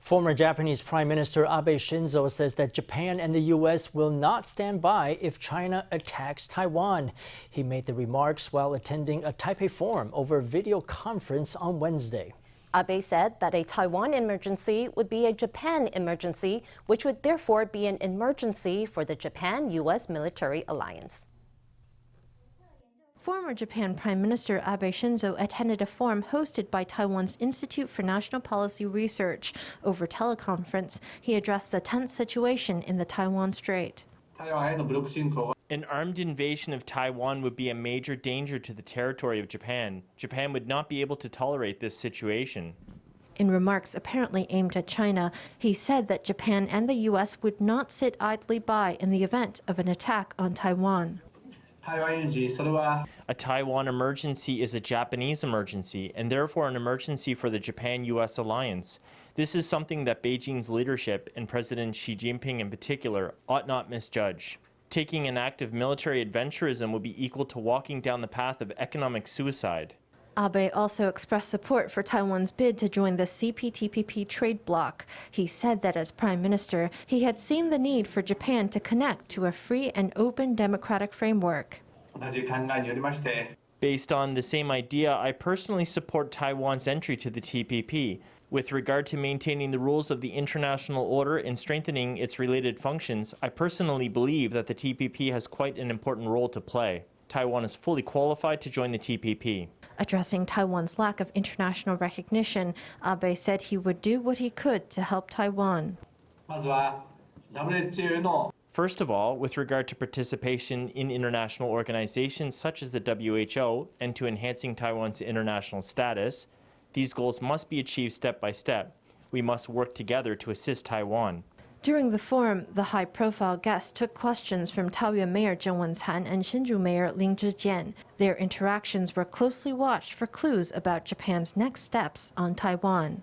Former Japanese Prime Minister Abe Shinzo says that Japan and the U.S. will not stand by if China attacks Taiwan. He made the remarks while attending a Taipei forum over video conference on Wednesday. Abe said that a Taiwan emergency would be a Japan emergency, which would therefore be an emergency for the Japan-U.S. military alliance. Former Japan Prime Minister Abe Shinzo attended a forum hosted by Taiwan's Institute for National Policy Research. Over teleconference, he addressed the tense situation in the Taiwan Strait. An armed invasion of Taiwan would be a major danger to the territory of Japan. Japan would not be able to tolerate this situation. In remarks apparently aimed at China, he said that Japan and the U.S. would not sit idly by in the event of an attack on Taiwan. A Taiwan emergency is a Japanese emergency, and therefore an emergency for the Japan-U.S. alliance. This is something that Beijing's leadership, and President Xi Jinping in particular, ought not misjudge. Taking an act of military adventurism would be equal to walking down the path of economic suicide. Abe also expressed support for Taiwan's bid to join the CPTPP trade bloc. He said that as Prime Minister, he had seen the need for Japan to connect to a free and open democratic framework. Based on the same idea, I personally support Taiwan's entry to the TPP. With regard to maintaining the rules of the international order and strengthening its related functions, I personally believe that the TPP has quite an important role to play. Taiwan is fully qualified to join the TPP. Addressing Taiwan's lack of international recognition, Abe said he would do what he could to help Taiwan. First of all, with regard to participation in international organizations such as the WHO and to enhancing Taiwan's international status, these goals must be achieved step by step. We must work together to assist Taiwan. During the forum, the high-profile guests took questions from Taoyuan Mayor Zheng Wen-can and Hsinchu Mayor Lin Zhijian. Their interactions were closely watched for clues about Japan's next steps on Taiwan.